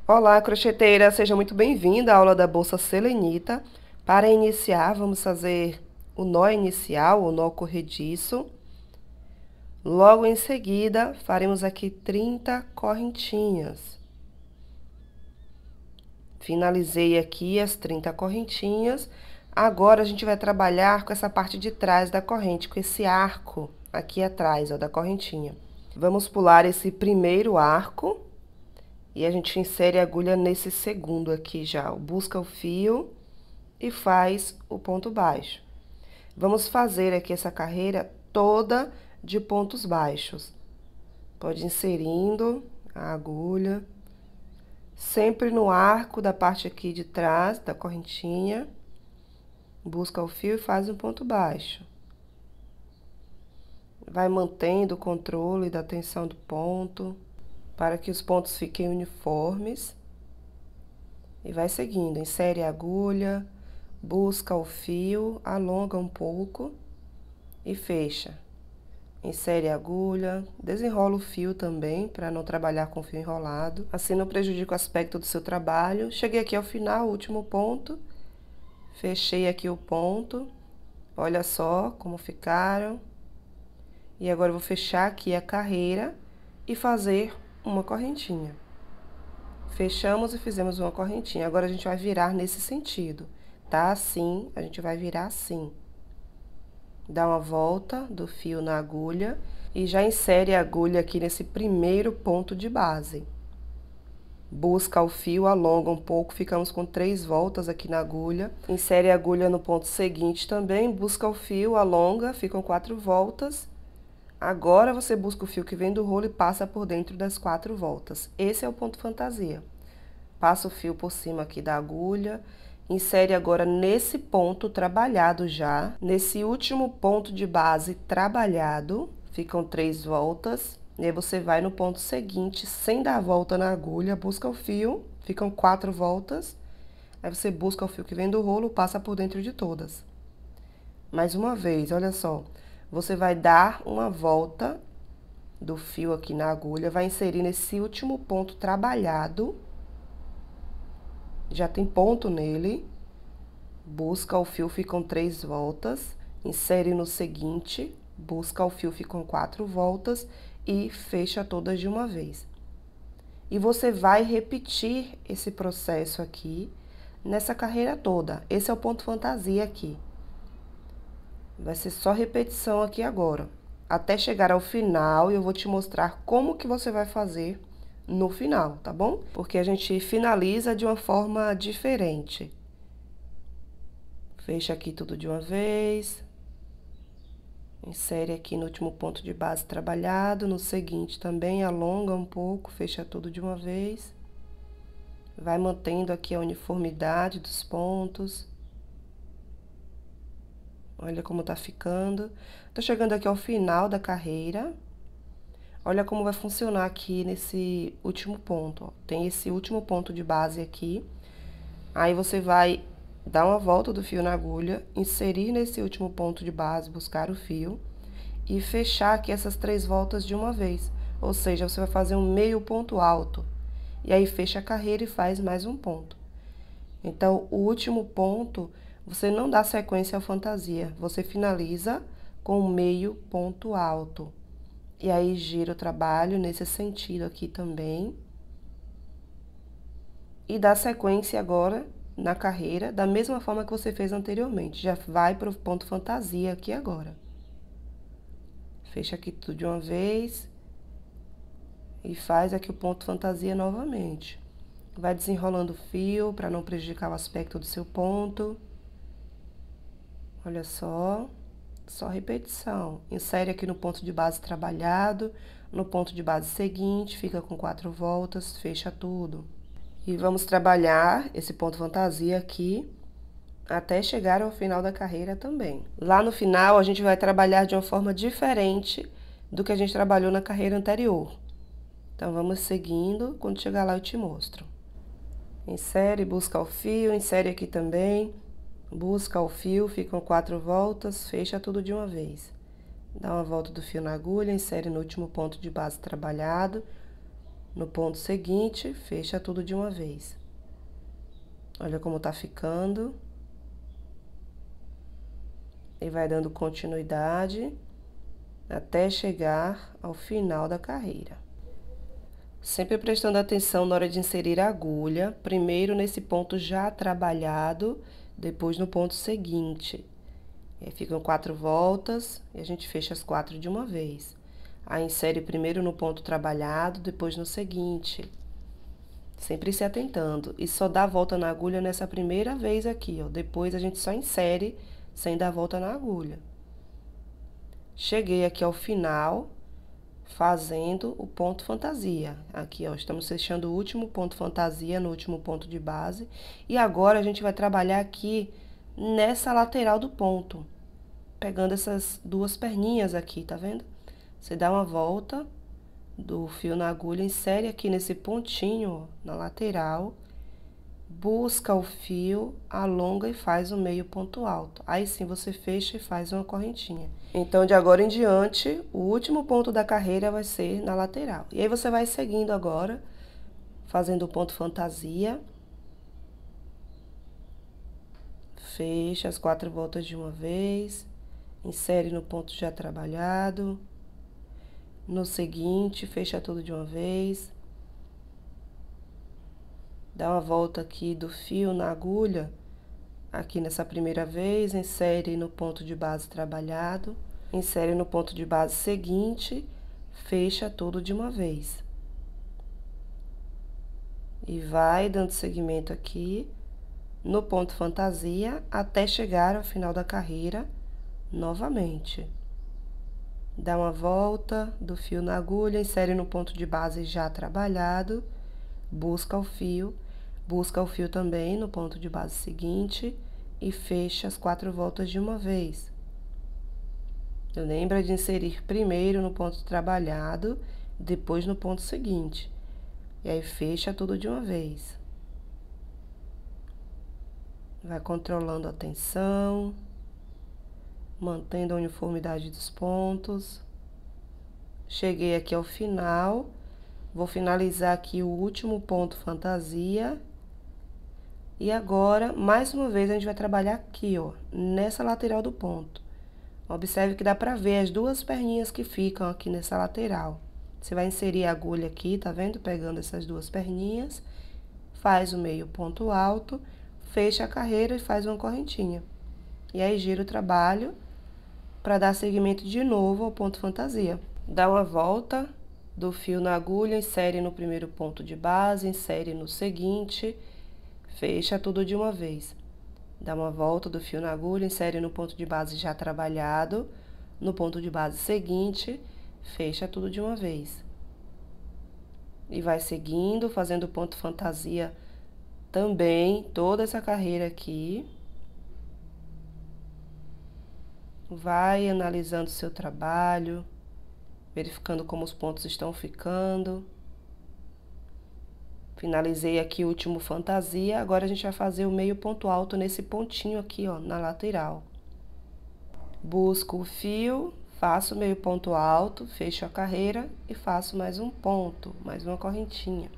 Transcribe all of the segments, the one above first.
Olá, crocheteira, seja muito bem-vinda à aula da bolsa selenita. Para iniciar, vamos fazer o nó inicial, o nó corrediço. Logo em seguida, faremos aqui 30 correntinhas. Finalizei aqui as 30 correntinhas. Agora, a gente vai trabalhar com essa parte de trás da corrente, com esse arco aqui atrás, ó, da correntinha. Vamos pular esse primeiro arco. E a gente insere a agulha nesse segundo aqui já, busca o fio e faz o ponto baixo. Vamos fazer aqui essa carreira toda de pontos baixos. Pode ir inserindo a agulha, sempre no arco da parte aqui de trás da correntinha. Busca o fio e faz um ponto baixo. Vai mantendo o controle da tensão do ponto, para que os pontos fiquem uniformes. E vai seguindo, insere a agulha, busca o fio, alonga um pouco e fecha. Insere a agulha, desenrola o fio também, para não trabalhar com fio enrolado. Assim não prejudica o aspecto do seu trabalho. Cheguei aqui ao final, o último ponto. Fechei aqui o ponto. Olha só como ficaram. E agora eu vou fechar aqui a carreira e fazer uma correntinha. Fechamos e fizemos uma correntinha. Agora, a gente vai virar nesse sentido, tá? Assim, a gente vai virar assim. Dá uma volta do fio na agulha e já insere a agulha aqui nesse primeiro ponto de base. Busca o fio, alonga um pouco, ficamos com 3 voltas aqui na agulha. Insere a agulha no ponto seguinte também, busca o fio, alonga, ficam 4 voltas. Agora, você busca o fio que vem do rolo e passa por dentro das 4 voltas. Esse é o ponto fantasia. Passa o fio por cima aqui da agulha, insere agora nesse ponto trabalhado já. Nesse último ponto de base trabalhado, ficam 3 voltas. E aí, você vai no ponto seguinte, sem dar a volta na agulha, busca o fio, ficam 4 voltas. Aí, você busca o fio que vem do rolo, passa por dentro de todas. Mais uma vez, olha só. Você vai dar uma volta do fio aqui na agulha, vai inserir nesse último ponto trabalhado. Já tem ponto nele. Busca o fio, ficam 3 voltas. Insere no seguinte, busca o fio, ficam 4 voltas e fecha todas de uma vez. E você vai repetir esse processo aqui nessa carreira toda. Esse é o ponto fantasia aqui. Vai ser só repetição aqui agora, até chegar ao final, e eu vou te mostrar como que você vai fazer no final, tá bom? Porque a gente finaliza de uma forma diferente. Fecha aqui tudo de uma vez. Insere aqui no último ponto de base trabalhado, no seguinte também, alonga um pouco, fecha tudo de uma vez. Vai mantendo aqui a uniformidade dos pontos. Olha como tá ficando. Tô chegando aqui ao final da carreira. Olha como vai funcionar aqui nesse último ponto, ó. Tem esse último ponto de base aqui. Aí, você vai dar uma volta do fio na agulha, inserir nesse último ponto de base, buscar o fio e fechar aqui essas 3 voltas de uma vez. Ou seja, você vai fazer um meio ponto alto. E aí, fecha a carreira e faz mais um ponto. Então, o último ponto, você não dá sequência à fantasia, você finaliza com um meio ponto alto. E aí, gira o trabalho nesse sentido aqui também. E dá sequência agora na carreira, da mesma forma que você fez anteriormente. Já vai para o ponto fantasia aqui agora. Fecha aqui tudo de uma vez. E faz aqui o ponto fantasia novamente. Vai desenrolando o fio para não prejudicar o aspecto do seu ponto. Olha só repetição. Insere aqui no ponto de base trabalhado, no ponto de base seguinte, fica com 4 voltas, fecha tudo. E vamos trabalhar esse ponto fantasia aqui até chegar ao final da carreira também. Lá no final, a gente vai trabalhar de uma forma diferente do que a gente trabalhou na carreira anterior. Então, vamos seguindo, quando chegar lá eu te mostro. Insere, busca o fio, insere aqui também. Busca o fio, ficam 4 voltas, fecha tudo de uma vez. Dá uma volta do fio na agulha, insere no último ponto de base trabalhado. No ponto seguinte, fecha tudo de uma vez. Olha como tá ficando. E vai dando continuidade até chegar ao final da carreira. Sempre prestando atenção na hora de inserir a agulha, primeiro nesse ponto já trabalhado, depois no ponto seguinte. Aí ficam 4 voltas e a gente fecha as 4 de uma vez. Aí insere primeiro no ponto trabalhado, depois no seguinte. Sempre se atentando. E só dá a volta na agulha nessa primeira vez aqui, ó. Depois a gente só insere sem dar volta na agulha. Cheguei aqui ao final, fazendo o ponto fantasia. Aqui, ó, estamos fechando o último ponto fantasia no último ponto de base. E agora a gente vai trabalhar aqui nessa lateral do ponto, pegando essas duas perninhas aqui, tá vendo? Você dá uma volta do fio na agulha, insere aqui nesse pontinho, ó, na lateral, busca o fio, alonga e faz o meio ponto alto. Aí sim você fecha e faz uma correntinha. Então, de agora em diante, o último ponto da carreira vai ser na lateral. E aí você vai seguindo agora, fazendo o ponto fantasia. Fecha as 4 voltas de uma vez, insere no ponto já trabalhado. No seguinte, fecha tudo de uma vez. Dá uma volta aqui do fio na agulha, aqui nessa primeira vez, insere no ponto de base trabalhado, insere no ponto de base seguinte, fecha tudo de uma vez. E vai dando seguimento aqui no ponto fantasia até chegar ao final da carreira novamente. Dá uma volta do fio na agulha, insere no ponto de base já trabalhado, busca o fio também no ponto de base seguinte e fecha as 4 voltas de uma vez. Lembra de inserir primeiro no ponto trabalhado, depois no ponto seguinte. E aí fecha tudo de uma vez. Vai controlando a tensão, mantendo a uniformidade dos pontos. Cheguei aqui ao final, vou finalizar aqui o último ponto fantasia. E agora, mais uma vez, a gente vai trabalhar aqui, ó, nessa lateral do ponto. Observe que dá pra ver as duas perninhas que ficam aqui nessa lateral. Você vai inserir a agulha aqui, tá vendo? Pegando essas duas perninhas, faz o meio ponto alto, fecha a carreira e faz uma correntinha. E aí gira o trabalho para dar seguimento de novo ao ponto fantasia. Dá uma volta do fio na agulha, insere no primeiro ponto de base, insere no seguinte, fecha tudo de uma vez. Dá uma volta do fio na agulha, insere no ponto de base já trabalhado, no ponto de base seguinte, fecha tudo de uma vez. E vai seguindo, fazendo ponto fantasia também, toda essa carreira aqui. Vai analisando o seu trabalho, verificando como os pontos estão ficando. Finalizei aqui o último fantasia, agora a gente vai fazer o meio ponto alto nesse pontinho aqui, ó, na lateral. Busco o fio, faço meio ponto alto, fecho a carreira e faço mais um ponto, mais uma correntinha.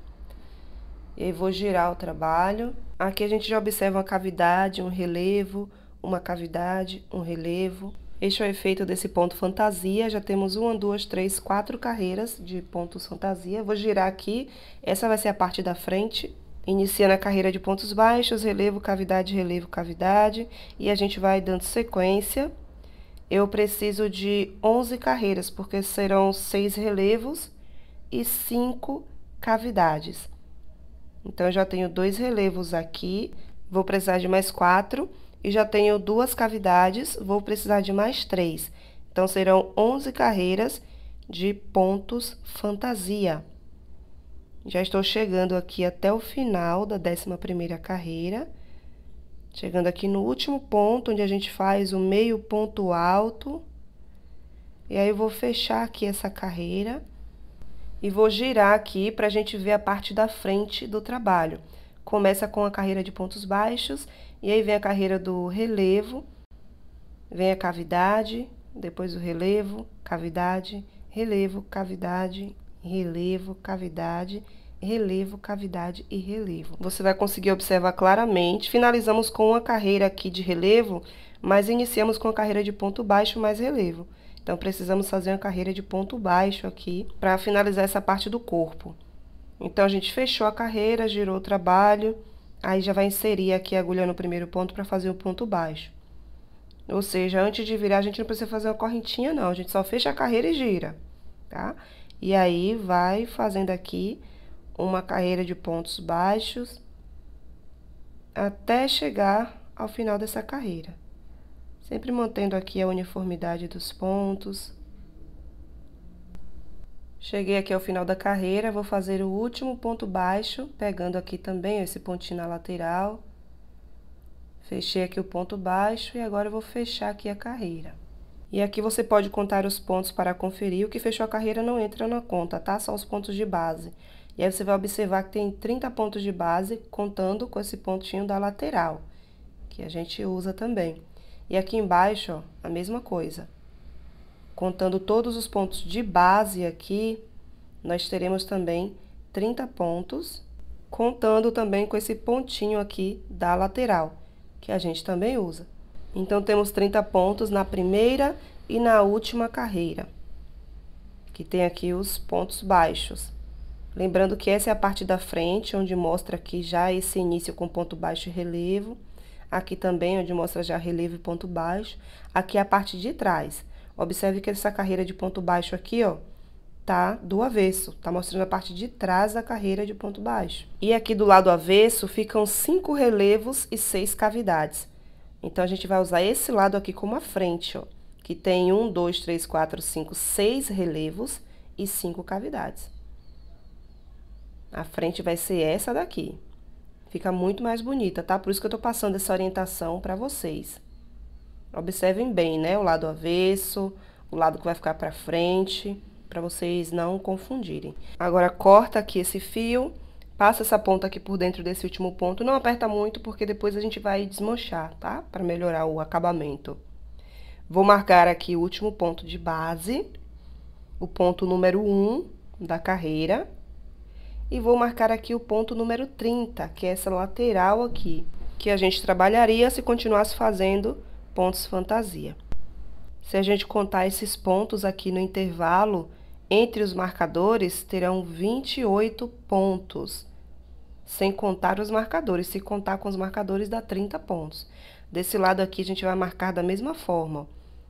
E aí vou girar o trabalho. Aqui a gente já observa uma cavidade, um relevo, uma cavidade, um relevo. Este é o efeito desse ponto fantasia. Já temos 1, 2, 3, 4 carreiras de pontos fantasia. Vou girar aqui. Essa vai ser a parte da frente. Iniciando a carreira de pontos baixos, relevo, cavidade, relevo, cavidade. E a gente vai dando sequência. Eu preciso de 11 carreiras, porque serão 6 relevos e 5 cavidades. Então, eu já tenho 2 relevos aqui, vou precisar de mais 4. E já tenho 2 cavidades, vou precisar de mais 3. Então, serão 11 carreiras de pontos fantasia. Já estou chegando aqui até o final da 11ª carreira. Chegando aqui no último ponto, onde a gente faz o meio ponto alto. E aí, eu vou fechar aqui essa carreira. E vou girar aqui para a gente ver a parte da frente do trabalho. Começa com a carreira de pontos baixos, e aí vem a carreira do relevo, vem a cavidade, depois o relevo, cavidade, relevo, cavidade, relevo, cavidade, relevo, cavidade e relevo. Você vai conseguir observar claramente. Finalizamos com uma carreira aqui de relevo, mas iniciamos com a carreira de ponto baixo mais relevo. Então, precisamos fazer uma carreira de ponto baixo aqui para finalizar essa parte do corpo. Então, a gente fechou a carreira, girou o trabalho, aí já vai inserir aqui a agulha no primeiro ponto para fazer o ponto baixo. Ou seja, antes de virar, a gente não precisa fazer uma correntinha, não. A gente só fecha a carreira e gira, tá? E aí, vai fazendo aqui uma carreira de pontos baixos até chegar ao final dessa carreira. Sempre mantendo aqui a uniformidade dos pontos. Cheguei aqui ao final da carreira, vou fazer o último ponto baixo, pegando aqui também esse pontinho na lateral. Fechei aqui o ponto baixo e agora eu vou fechar aqui a carreira. E aqui você pode contar os pontos para conferir. O que fechou a carreira não entra na conta, tá? Só os pontos de base. E aí você vai observar que tem 30 pontos de base, contando com esse pontinho da lateral, que a gente usa também. E aqui embaixo, ó, a mesma coisa. Contando todos os pontos de base aqui, nós teremos também 30 pontos, contando também com esse pontinho aqui da lateral, que a gente também usa. Então, temos 30 pontos na primeira e na última carreira, que tem aqui os pontos baixos. Lembrando que essa é a parte da frente, onde mostra aqui já esse início com ponto baixo e relevo. Aqui também, onde mostra já relevo e ponto baixo. Aqui é a parte de trás. Observe que essa carreira de ponto baixo aqui, ó, tá do avesso. Tá mostrando a parte de trás da carreira de ponto baixo. E aqui do lado avesso ficam 5 relevos e 6 cavidades. Então, a gente vai usar esse lado aqui como a frente, ó, que tem 1, 2, 3, 4, 5, 6 relevos e 5 cavidades. A frente vai ser essa daqui. Fica muito mais bonita, tá? Por isso que eu tô passando essa orientação para vocês. Observem bem, né? O lado avesso, o lado que vai ficar pra frente, para vocês não confundirem. Agora, corta aqui esse fio, passa essa ponta aqui por dentro desse último ponto. Não aperta muito, porque depois a gente vai desmanchar, tá? Para melhorar o acabamento. Vou marcar aqui o último ponto de base, o ponto número 1 da carreira. E vou marcar aqui o ponto número 30, que é essa lateral aqui, que a gente trabalharia se continuasse fazendo pontos fantasia. Se a gente contar esses pontos aqui no intervalo, entre os marcadores, terão 28 pontos, sem contar os marcadores. Se contar com os marcadores, dá 30 pontos. Desse lado aqui, a gente vai marcar da mesma forma.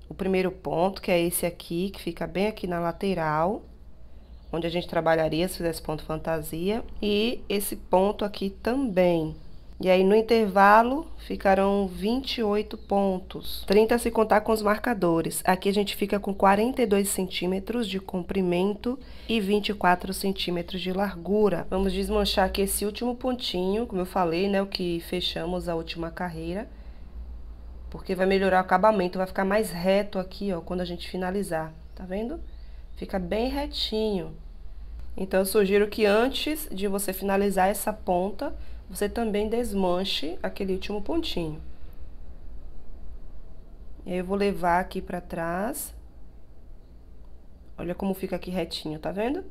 O primeiro ponto, que é esse aqui, que fica bem aqui na lateral, onde a gente trabalharia se fizesse ponto fantasia, e esse ponto aqui também. E aí, no intervalo, ficarão 28 pontos. 30 se contar com os marcadores. Aqui a gente fica com 42 centímetros de comprimento e 24 centímetros de largura. Vamos desmanchar aqui esse último pontinho, como eu falei, né, o que fechamos a última carreira, porque vai melhorar o acabamento, vai ficar mais reto aqui, ó, quando a gente finalizar, tá vendo? Fica bem retinho. Então, eu sugiro que antes de você finalizar essa ponta, você também desmanche aquele último pontinho. E aí, eu vou levar aqui pra trás. Olha como fica aqui retinho, tá vendo?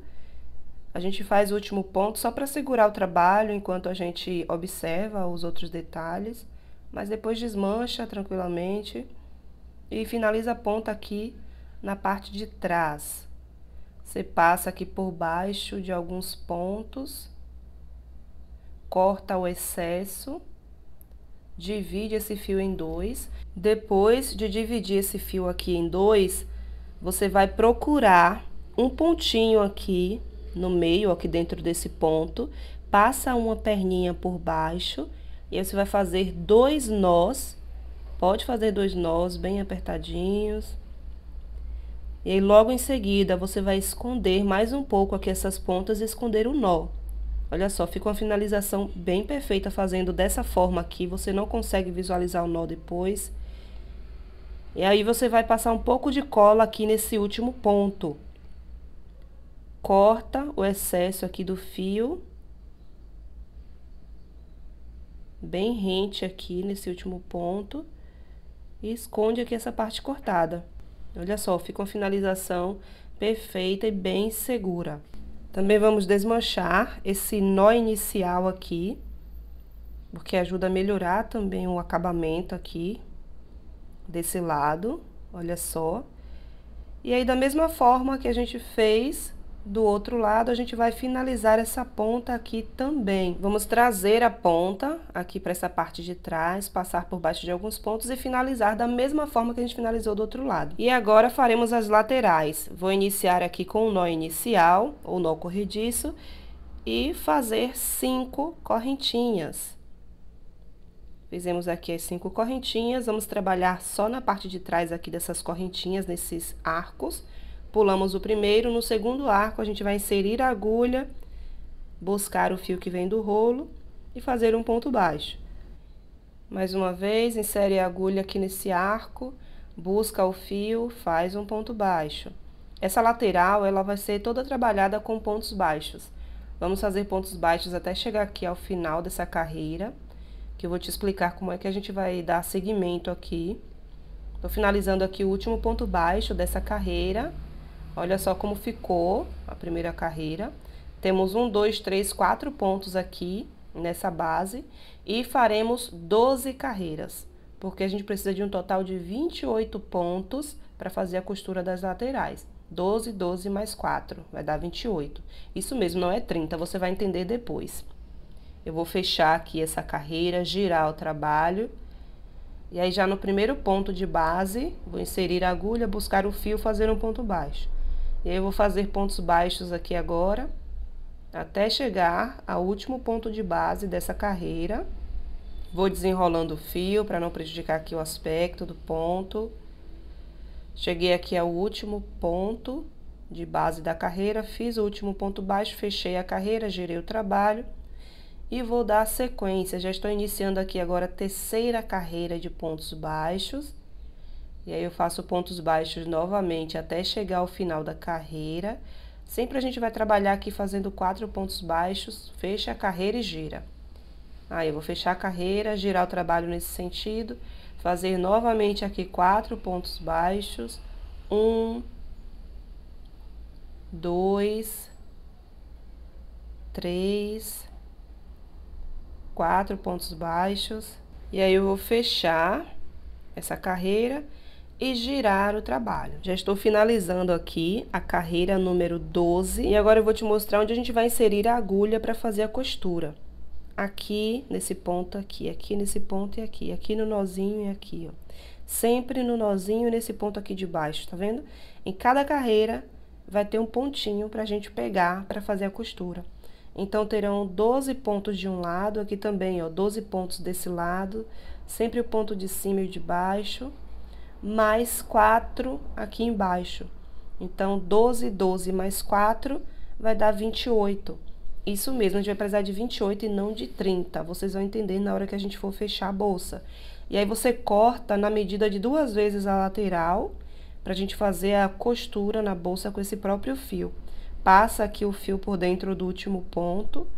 A gente faz o último ponto só pra segurar o trabalho, enquanto a gente observa os outros detalhes. Mas depois desmancha tranquilamente e finaliza a ponta aqui na parte de trás. Você passa aqui por baixo de alguns pontos, corta o excesso, divide esse fio em dois. Depois de dividir esse fio aqui em dois, você vai procurar um pontinho aqui no meio, aqui dentro desse ponto, passa uma perninha por baixo e aí você vai fazer 2 nós. Pode fazer 2 nós bem apertadinhos. E aí, logo em seguida, você vai esconder mais um pouco aqui essas pontas e esconder o nó. Olha só, fica uma finalização bem perfeita fazendo dessa forma aqui. Você não consegue visualizar o nó depois. E aí, você vai passar um pouco de cola aqui nesse último ponto. Corta o excesso aqui do fio. Bem rente aqui nesse último ponto. E esconde aqui essa parte cortada. Olha só, fica uma finalização perfeita e bem segura. Também vamos desmanchar esse nó inicial aqui, porque ajuda a melhorar também o acabamento aqui desse lado, olha só. E aí, da mesma forma que a gente fez do outro lado, a gente vai finalizar essa ponta aqui também. Vamos trazer a ponta aqui para essa parte de trás, passar por baixo de alguns pontos e finalizar da mesma forma que a gente finalizou do outro lado. E agora faremos as laterais. Vou iniciar aqui com o nó inicial, ou nó corrediço, e fazer 5 correntinhas. Fizemos aqui as 5 correntinhas, vamos trabalhar só na parte de trás aqui dessas correntinhas, nesses arcos. Pulamos o primeiro, no segundo arco a gente vai inserir a agulha, buscar o fio que vem do rolo e fazer um ponto baixo. Mais uma vez, insere a agulha aqui nesse arco, busca o fio, faz um ponto baixo. Essa lateral, ela vai ser toda trabalhada com pontos baixos. Vamos fazer pontos baixos até chegar aqui ao final dessa carreira, que eu vou te explicar como é que a gente vai dar seguimento aqui. Tô finalizando aqui o último ponto baixo dessa carreira. Olha só como ficou a primeira carreira. Temos 1, 2, 3, 4 pontos aqui nessa base e faremos 12 carreiras, porque a gente precisa de um total de 28 pontos para fazer a costura das laterais. 12, 12 mais 4, vai dar 28. Isso mesmo, não é 30, você vai entender depois. Eu vou fechar aqui essa carreira, girar o trabalho. E aí, já no primeiro ponto de base, vou inserir a agulha, buscar o fio, fazer um ponto baixo. E aí, eu vou fazer pontos baixos aqui agora, até chegar ao último ponto de base dessa carreira. Vou desenrolando o fio para não prejudicar aqui o aspecto do ponto. Cheguei aqui ao último ponto de base da carreira, fiz o último ponto baixo, fechei a carreira, girei o trabalho. E vou dar sequência, já estou iniciando aqui agora a terceira carreira de pontos baixos. E aí, eu faço pontos baixos novamente até chegar ao final da carreira. Sempre a gente vai trabalhar aqui fazendo 4 pontos baixos, fecha a carreira e gira. Aí, eu vou fechar a carreira, girar o trabalho nesse sentido, fazer novamente aqui 4 pontos baixos. 1, 2, 3, 4 pontos baixos. E aí, eu vou fechar essa carreira e girar o trabalho. Já estou finalizando aqui a carreira número 12. E agora eu vou te mostrar onde a gente vai inserir a agulha para fazer a costura. Aqui, nesse ponto aqui, aqui nesse ponto e aqui no nozinho e aqui, ó. Sempre no nozinho e nesse ponto aqui de baixo, tá vendo? Em cada carreira vai ter um pontinho pra gente pegar para fazer a costura. Então, terão 12 pontos de um lado, aqui também, ó, 12 pontos desse lado, sempre o ponto de cima e o de baixo, mais 4 aqui embaixo. Então, 12, 12 mais 4 vai dar 28. Isso mesmo, a gente vai precisar de 28 e não de 30. Vocês vão entender na hora que a gente for fechar a bolsa. E aí, você corta na medida de 2 vezes a lateral, pra gente fazer a costura na bolsa com esse próprio fio. Passa aqui o fio por dentro do último ponto.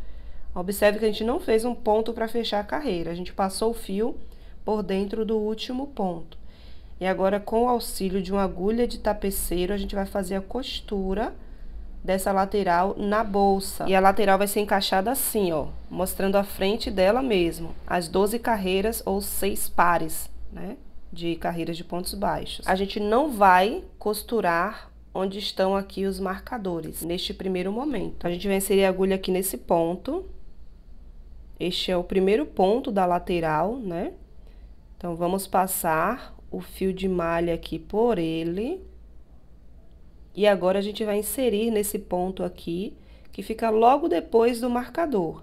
Observe que a gente não fez um ponto para fechar a carreira. A gente passou o fio por dentro do último ponto. E agora, com o auxílio de uma agulha de tapeceiro, a gente vai fazer a costura dessa lateral na bolsa. E a lateral vai ser encaixada assim, ó, mostrando a frente dela mesmo. As 12 carreiras ou 6 pares, né, de carreiras de pontos baixos. A gente não vai costurar onde estão aqui os marcadores, neste primeiro momento. A gente vai inserir a agulha aqui nesse ponto. Este é o primeiro ponto da lateral, né? Então, vamos passar o fio de malha aqui por ele. E agora, a gente vai inserir nesse ponto aqui, que fica logo depois do marcador.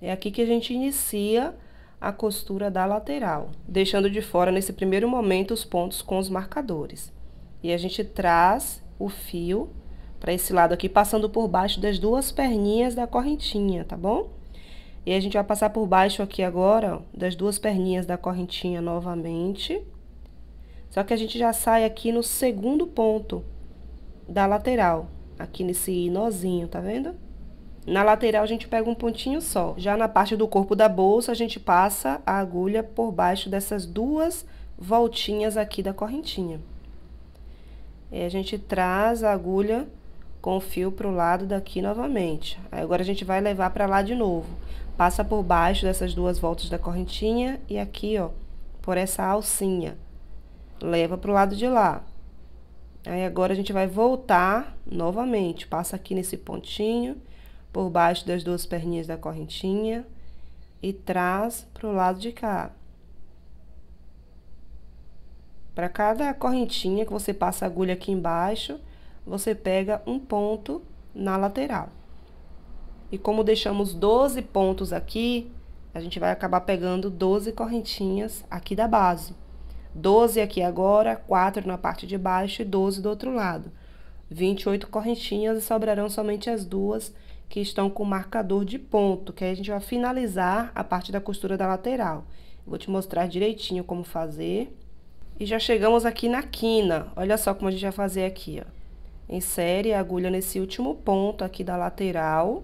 É aqui que a gente inicia a costura da lateral, deixando de fora, nesse primeiro momento, os pontos com os marcadores. E a gente traz o fio para esse lado aqui, passando por baixo das 2 perninhas da correntinha, tá bom? E a gente vai passar por baixo aqui agora, ó, das 2 perninhas da correntinha novamente. Só que a gente já sai aqui no segundo ponto da lateral, aqui nesse nozinho, tá vendo? Na lateral, a gente pega um pontinho só. Já na parte do corpo da bolsa, a gente passa a agulha por baixo dessas 2 voltinhas aqui da correntinha. E a gente traz a agulha com o fio pro lado daqui novamente. Aí agora a gente vai levar pra lá de novo. Passa por baixo dessas duas voltas da correntinha e aqui, ó, por essa alcinha. Leva pro lado de lá. Aí agora a gente vai voltar novamente. Passa aqui nesse pontinho, por baixo das duas perninhas da correntinha e traz pro lado de cá. Para cada correntinha que você passa a agulha aqui embaixo, você pega um ponto na lateral. E como deixamos 12 pontos aqui, a gente vai acabar pegando 12 correntinhas aqui da base. 12 aqui agora, 4 na parte de baixo e 12 do outro lado. 28 correntinhas e sobrarão somente as duas que estão com marcador de ponto, que aí a gente vai finalizar a parte da costura da lateral. Vou te mostrar direitinho como fazer. E já chegamos aqui na quina. Olha só como a gente vai fazer aqui, ó. Insere a agulha nesse último ponto aqui da lateral.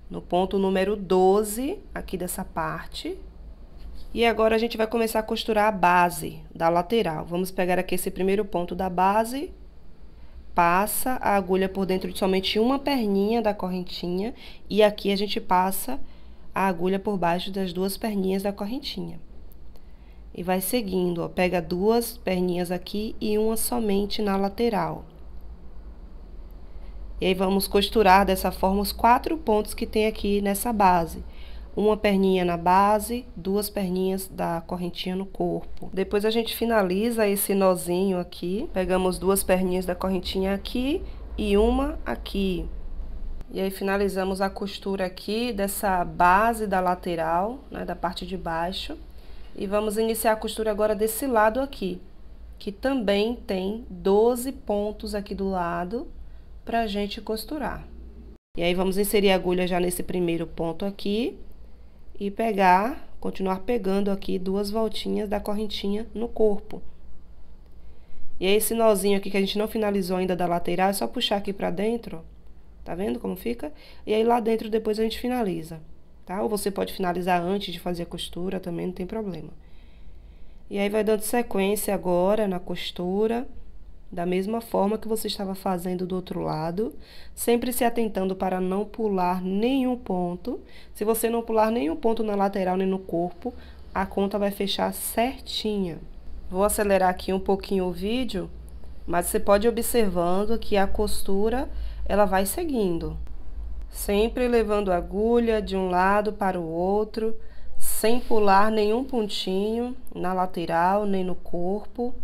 No ponto número 12, aqui dessa parte. E agora a gente vai começar a costurar a base da lateral. Vamos pegar aqui esse primeiro ponto da base. Passa a agulha por dentro de somente uma perninha da correntinha. E aqui a gente passa a agulha por baixo das duas perninhas da correntinha. E vai seguindo, ó. Pega duas perninhas aqui e uma somente na lateral. E aí, vamos costurar dessa forma os 4 pontos que tem aqui nessa base. Uma perninha na base, duas perninhas da correntinha no corpo. Depois a gente finaliza esse nozinho aqui. Pegamos duas perninhas da correntinha aqui e uma aqui. E aí, finalizamos a costura aqui dessa base da lateral, né, da parte de baixo. E vamos iniciar a costura agora desse lado aqui, que também tem 12 pontos aqui do lado pra gente costurar. E aí, vamos inserir a agulha já nesse primeiro ponto aqui e continuar pegando aqui duas voltinhas da correntinha no corpo. E aí, esse nozinho aqui que a gente não finalizou ainda da lateral, é só puxar aqui pra dentro, ó. Tá vendo como fica? E aí, lá dentro depois a gente finaliza, tá? Ou você pode finalizar antes de fazer a costura, também não tem problema. E aí, vai dando sequência agora na costura, da mesma forma que você estava fazendo do outro lado, sempre se atentando para não pular nenhum ponto. Se você não pular nenhum ponto na lateral nem no corpo, a conta vai fechar certinha. Vou acelerar aqui um pouquinho o vídeo, mas você pode ir observando que a costura, ela vai seguindo. Sempre levando a agulha de um lado para o outro, sem pular nenhum pontinho na lateral nem no corpo.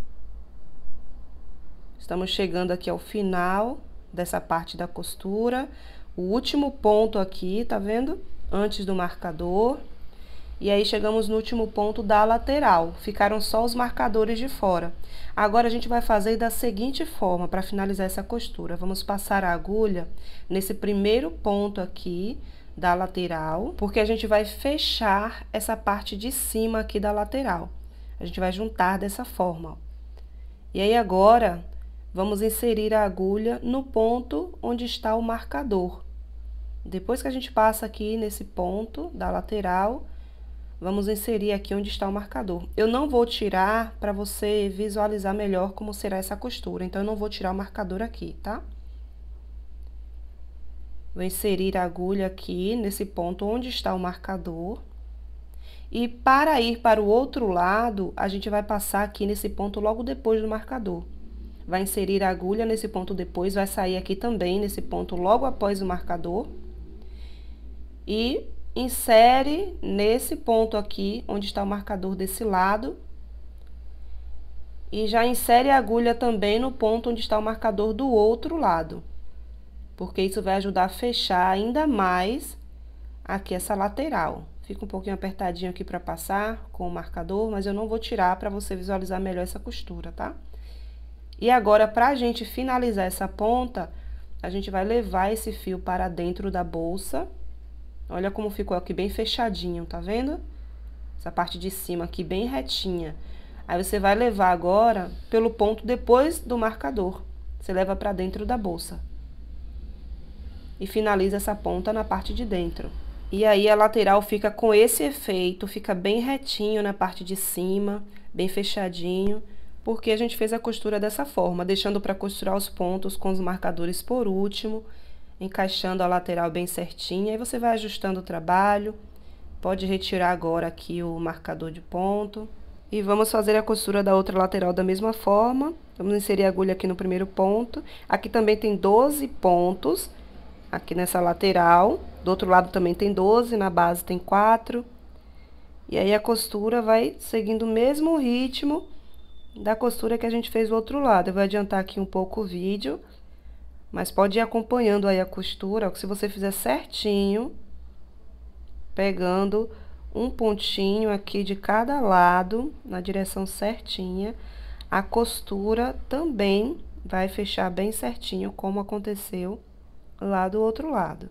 Estamos chegando aqui ao final dessa parte da costura. O último ponto aqui, tá vendo? Antes do marcador. E aí, chegamos no último ponto da lateral. Ficaram só os marcadores de fora. Agora, a gente vai fazer da seguinte forma, para finalizar essa costura. Vamos passar a agulha nesse primeiro ponto aqui da lateral, porque a gente vai fechar essa parte de cima aqui da lateral. A gente vai juntar dessa forma, ó. E aí, agora, vamos inserir a agulha no ponto onde está o marcador. Depois que a gente passa aqui nesse ponto da lateral, vamos inserir aqui onde está o marcador. Eu não vou tirar para você visualizar melhor como será essa costura, então eu não vou tirar o marcador aqui, tá? Vou inserir a agulha aqui nesse ponto onde está o marcador. E para ir para o outro lado, a gente vai passar aqui nesse ponto logo depois do marcador. Vai inserir a agulha nesse ponto depois, vai sair aqui também nesse ponto logo após o marcador. E insere nesse ponto aqui, onde está o marcador desse lado. E já insere a agulha também no ponto onde está o marcador do outro lado. Porque isso vai ajudar a fechar ainda mais aqui essa lateral. Fica um pouquinho apertadinho aqui para passar com o marcador, mas eu não vou tirar para você visualizar melhor essa costura, tá? E agora, pra gente finalizar essa ponta, a gente vai levar esse fio para dentro da bolsa. Olha como ficou aqui bem fechadinho, tá vendo? Essa parte de cima aqui bem retinha. Aí, você vai levar agora pelo ponto depois do marcador. Você leva pra dentro da bolsa. E finaliza essa ponta na parte de dentro. E aí, a lateral fica com esse efeito, fica bem retinho na parte de cima, bem fechadinho. porque a gente fez a costura dessa forma, deixando para costurar os pontos com os marcadores por último, encaixando a lateral bem certinha, aí você vai ajustando o trabalho. Pode retirar agora aqui o marcador de ponto. E vamos fazer a costura da outra lateral da mesma forma. Vamos inserir a agulha aqui no primeiro ponto. Aqui também tem 12 pontos, aqui nessa lateral. Do outro lado também tem 12, na base tem 4. E aí a costura vai seguindo o mesmo ritmo da costura que a gente fez do outro lado. Eu vou adiantar aqui um pouco o vídeo, mas pode ir acompanhando aí a costura, se você fizer certinho, pegando um pontinho aqui de cada lado, na direção certinha, a costura também vai fechar bem certinho, como aconteceu lá do outro lado.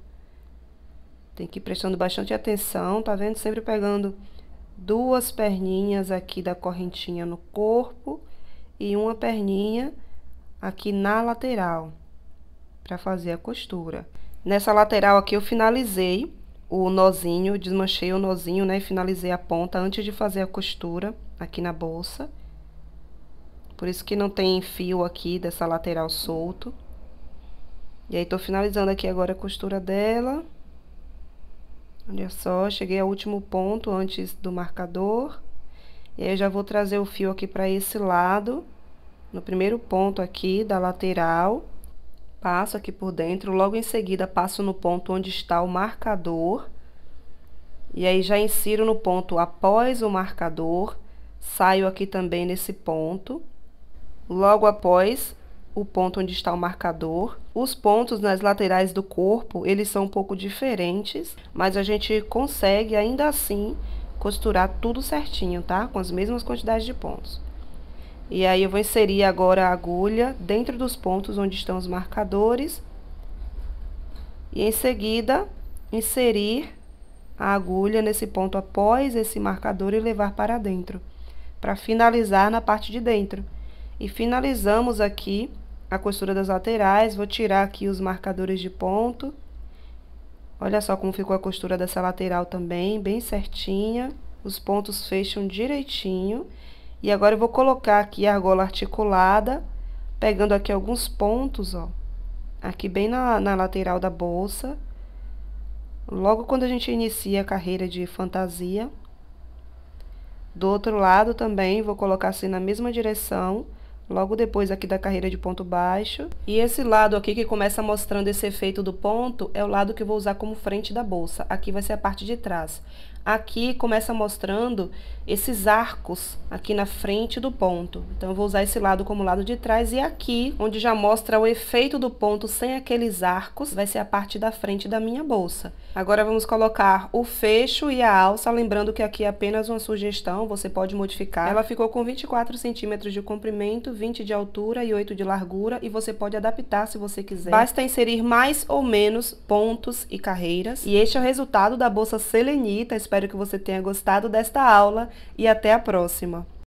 Tem que ir prestando bastante atenção, tá vendo? Sempre pegando 2 perninhas aqui da correntinha no corpo e uma perninha aqui na lateral, para fazer a costura. Nessa lateral aqui eu finalizei o nozinho, desmanchei o nozinho, né, e finalizei a ponta antes de fazer a costura aqui na bolsa. Por isso que não tem fio aqui dessa lateral solto. E aí tô finalizando aqui agora a costura dela. Olha só, cheguei ao último ponto antes do marcador. E aí eu já vou trazer o fio aqui para esse lado, no primeiro ponto aqui da lateral. Passo aqui por dentro, logo em seguida passo no ponto onde está o marcador. E aí já insiro no ponto após o marcador, saio aqui também nesse ponto. Logo após o ponto onde está o marcador. Os pontos nas laterais do corpo, eles são um pouco diferentes, mas a gente consegue ainda assim costurar tudo certinho, tá? Com as mesmas quantidades de pontos. E aí eu vou inserir agora a agulha dentro dos pontos onde estão os marcadores. E em seguida, inserir a agulha nesse ponto após esse marcador e levar para dentro, para finalizar na parte de dentro. E finalizamos aqui a costura das laterais. Vou tirar aqui os marcadores de ponto. Olha só como ficou a costura dessa lateral também, bem certinha. Os pontos fecham direitinho. E agora eu vou colocar aqui a argola articulada, pegando aqui alguns pontos, ó, aqui bem na lateral da bolsa. Logo quando a gente inicia a carreira de fantasia. Do outro lado também, vou colocar assim na mesma direção, logo depois aqui da carreira de ponto baixo. E esse lado aqui que começa mostrando esse efeito do ponto, é o lado que eu vou usar como frente da bolsa. Aqui vai ser a parte de trás. Aqui começa mostrando esses arcos aqui na frente do ponto. Então, eu vou usar esse lado como lado de trás. E aqui, onde já mostra o efeito do ponto sem aqueles arcos, vai ser a parte da frente da minha bolsa. Agora, vamos colocar o fecho e a alça. Lembrando que aqui é apenas uma sugestão, você pode modificar. Ela ficou com 24 centímetros de comprimento, 20 de altura e 8 de largura. E você pode adaptar se você quiser. Basta inserir mais ou menos pontos e carreiras. E este é o resultado da bolsa selenita. Espero que você tenha gostado desta aula e até a próxima!